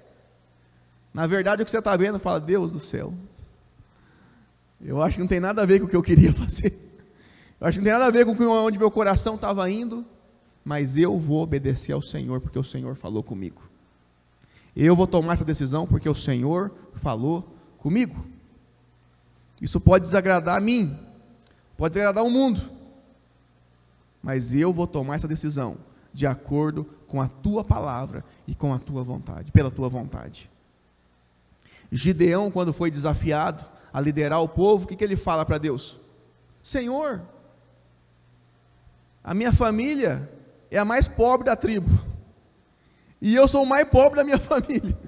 na verdade o que você está vendo, fala, Deus do céu, eu acho que não tem nada a ver com o que eu queria fazer, eu acho que não tem nada a ver com onde meu coração estava indo, mas eu vou obedecer ao Senhor, porque o Senhor falou comigo. Eu vou tomar essa decisão porque o Senhor falou comigo. Isso pode desagradar a mim, pode desagradar o mundo, mas eu vou tomar essa decisão de acordo com a tua palavra e com a tua vontade, pela tua vontade. Gideão, quando foi desafiado a liderar o povo, o que ele fala para Deus? Senhor, a minha família é a mais pobre da tribo, e eu sou o mais pobre da minha família.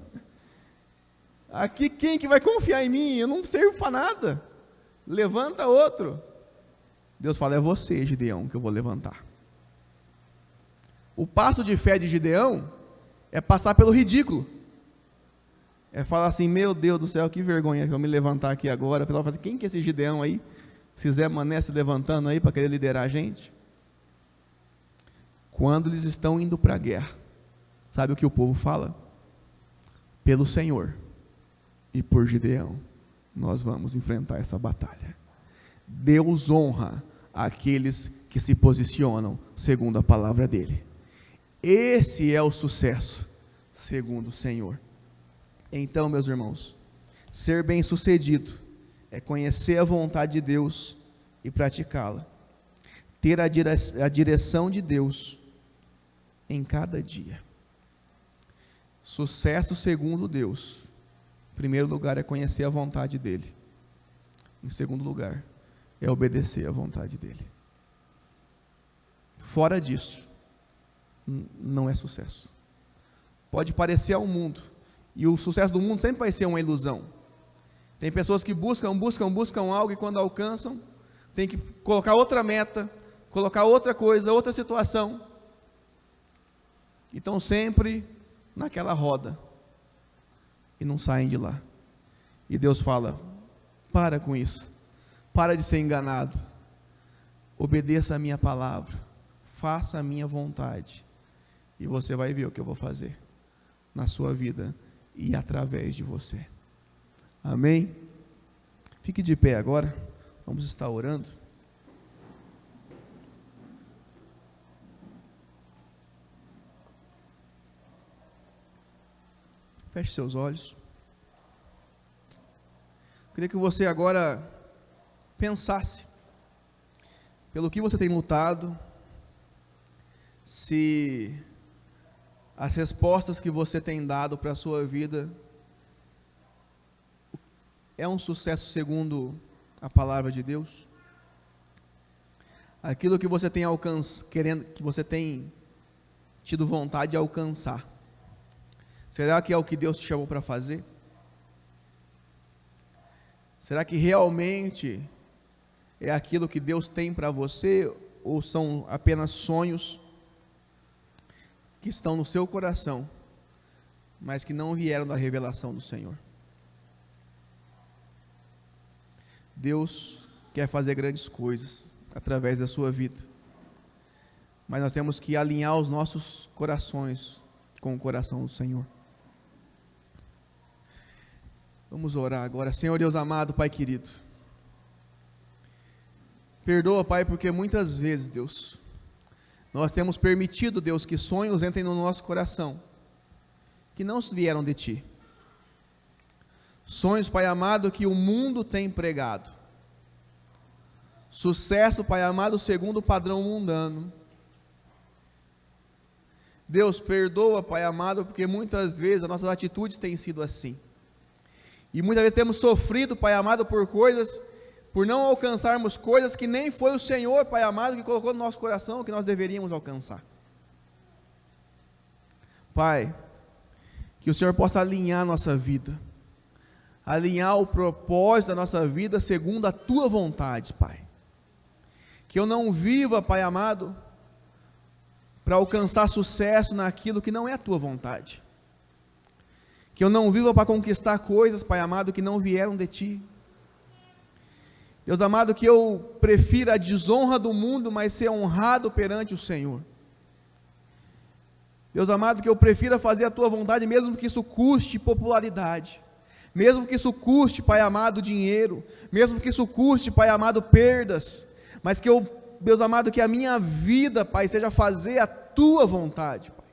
Aqui quem que vai confiar em mim? Eu não servo para nada. Levanta outro. Deus fala, é você, Gideão, que eu vou levantar. O passo de fé de Gideão é passar pelo ridículo. É falar assim, meu Deus do céu, que vergonha que eu me levantar aqui agora. O pessoal fala assim, quem que é esse Gideão aí? Se Zé Mané se levantando aí para querer liderar a gente. Quando eles estão indo para a guerra, sabe o que o povo fala? Pelo Senhor e por Gideão, nós vamos enfrentar essa batalha. Deus honra aqueles que se posicionam segundo a palavra dele. Esse é o sucesso segundo o Senhor. Então, meus irmãos, ser bem-sucedido é conhecer a vontade de Deus e praticá-la. Ter a direção de Deus em cada dia. Sucesso segundo Deus. Em primeiro lugar é conhecer a vontade dele. Em segundo lugar é obedecer à vontade dele. Fora disso, não é sucesso. Pode parecer ao mundo, e o sucesso do mundo sempre vai ser uma ilusão. Tem pessoas que buscam algo, e quando alcançam, tem que colocar outra meta, colocar outra coisa, outra situação, e estão sempre naquela roda, e não saem de lá. E Deus fala, para com isso, para de ser enganado, obedeça a minha palavra, faça a minha vontade, e você vai ver o que eu vou fazer na sua vida e através de você. Amém? Fique de pé agora, vamos estar orando. Feche seus olhos. Queria que você agora pensasse pelo que você tem lutado, se as respostas que você tem dado para a sua vida é um sucesso segundo a palavra de Deus. aquilo que você tem que você tem tido vontade de alcançar, será que é o que Deus te chamou para fazer? Será que realmente é aquilo que Deus tem para você, ou são apenas sonhos que estão no seu coração, mas que não vieram da revelação do Senhor? Deus quer fazer grandes coisas através da sua vida, mas nós temos que alinhar os nossos corações com o coração do Senhor. Vamos orar agora. Senhor Deus amado, Pai querido, perdoa, Pai, porque muitas vezes, Deus, nós temos permitido, Deus, que sonhos entrem no nosso coração, que não vieram de Ti. Sonhos, Pai amado, que o mundo tem pregado. Sucesso, Pai amado, segundo o padrão mundano. Deus, perdoa, Pai amado, porque muitas vezes as nossas atitudes têm sido assim. E muitas vezes temos sofrido, Pai amado, por não alcançarmos coisas que nem foi o Senhor, Pai amado, que colocou no nosso coração, que nós deveríamos alcançar. Pai, que o Senhor possa alinhar a nossa vida, alinhar o propósito da nossa vida segundo a Tua vontade, Pai. Que eu não viva, Pai amado, para alcançar sucesso naquilo que não é a Tua vontade. Que eu não viva para conquistar coisas, Pai amado, que não vieram de Ti. Deus amado, que eu prefira a desonra do mundo, mas ser honrado perante o Senhor. Deus amado, que eu prefira fazer a Tua vontade, mesmo que isso custe popularidade, mesmo que isso custe, Pai amado, dinheiro, mesmo que isso custe, Pai amado, perdas, mas que eu, Deus amado, que a minha vida, Pai, seja fazer a Tua vontade, Pai.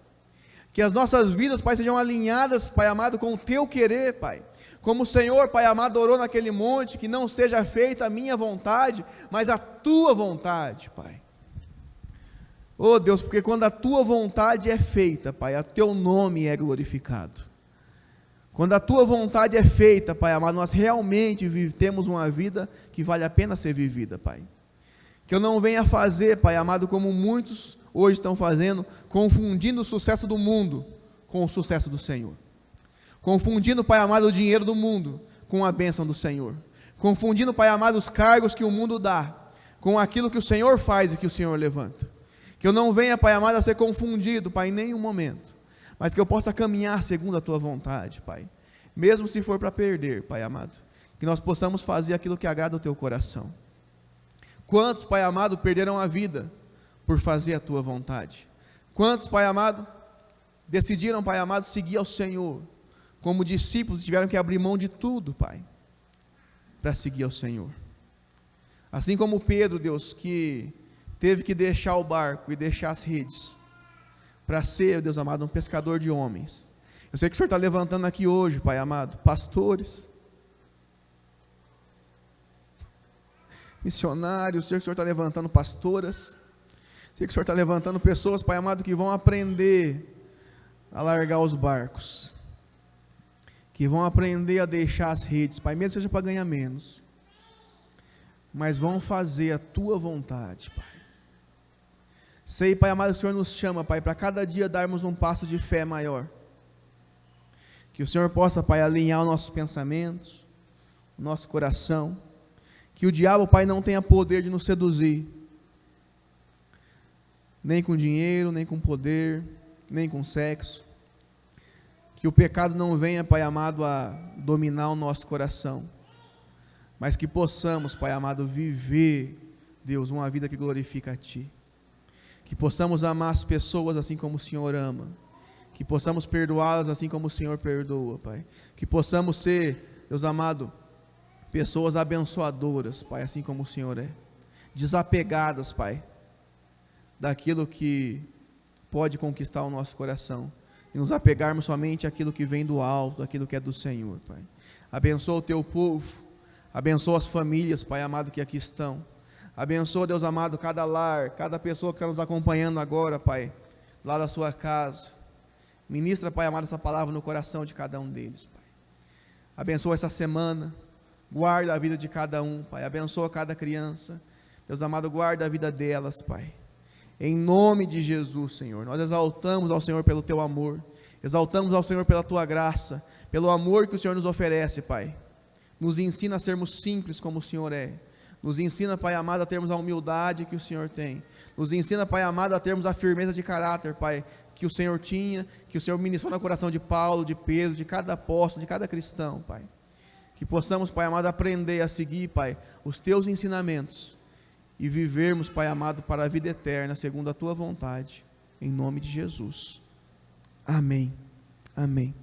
Que as nossas vidas, Pai, sejam alinhadas, Pai amado, com o Teu querer, Pai. Como o Senhor, Pai amado, orou naquele monte, que não seja feita a minha vontade, mas a Tua vontade, Pai. Oh Deus, porque quando a Tua vontade é feita, Pai, a Teu nome é glorificado. Quando a Tua vontade é feita, Pai amado, nós realmente temos uma vida que vale a pena ser vivida, Pai. Que eu não venha fazer, Pai amado, como muitos hoje estão fazendo, confundindo o sucesso do mundo com o sucesso do Senhor. Confundindo, Pai amado, o dinheiro do mundo com a bênção do Senhor. Confundindo, Pai amado, os cargos que o mundo dá com aquilo que o Senhor faz e que o Senhor levanta. Que eu não venha, Pai amado, a ser confundido, Pai, em nenhum momento, mas que eu possa caminhar segundo a Tua vontade, Pai. Mesmo se for para perder, Pai amado, que nós possamos fazer aquilo que agrada ao Teu coração. Quantos, Pai amado, perderam a vida por fazer a Tua vontade? Quantos, Pai amado, decidiram, Pai amado, seguir ao Senhor? Como discípulos tiveram que abrir mão de tudo, Pai, para seguir ao Senhor. Assim como Pedro, Deus, que teve que deixar o barco e deixar as redes, para ser, Deus amado, um pescador de homens. Eu sei que o Senhor está levantando aqui hoje, Pai amado, pastores, missionários. Sei que o Senhor está levantando pastoras, sei que o Senhor está levantando pessoas, Pai amado, que vão aprender a largar os barcos, que vão aprender a deixar as redes, Pai, mesmo que seja para ganhar menos, mas vão fazer a Tua vontade, Pai. Sei, Pai amado, que o Senhor nos chama, Pai, para cada dia darmos um passo de fé maior. Que o Senhor possa, Pai, alinhar os nossos pensamentos, o nosso coração. Que o diabo, Pai, não tenha poder de nos seduzir, nem com dinheiro, nem com poder, nem com sexo. Que o pecado não venha, Pai amado, a dominar o nosso coração, mas que possamos, Pai amado, viver, Deus, uma vida que glorifica a Ti. Que possamos amar as pessoas assim como o Senhor ama, que possamos perdoá-las assim como o Senhor perdoa, Pai. Que possamos ser, Deus amado, pessoas abençoadoras, Pai, assim como o Senhor é, desapegadas, Pai, daquilo que pode conquistar o nosso coração, e nos apegarmos somente àquilo que vem do alto, àquilo que é do Senhor, Pai. Abençoa o Teu povo, abençoa as famílias, Pai amado, que aqui estão. Abençoa, Deus amado, cada lar, cada pessoa que está nos acompanhando agora, Pai, lá da sua casa. Ministra, Pai amado, essa palavra no coração de cada um deles, Pai. Abençoa essa semana, guarda a vida de cada um, Pai. Abençoa cada criança, Deus amado, guarda a vida delas, Pai. Em nome de Jesus, Senhor, nós exaltamos ao Senhor pelo Teu amor, exaltamos ao Senhor pela Tua graça, pelo amor que o Senhor nos oferece, Pai. Nos ensina a sermos simples como o Senhor é. Nos ensina, Pai amado, a termos a humildade que o Senhor tem. Nos ensina, Pai amado, a termos a firmeza de caráter, Pai, que o Senhor tinha, que o Senhor ministrou no coração de Paulo, de Pedro, de cada apóstolo, de cada cristão, Pai. Que possamos, Pai amado, aprender a seguir, Pai, os Teus ensinamentos e vivermos, Pai amado, para a vida eterna, segundo a Tua vontade, em nome de Jesus. Amém. Amém.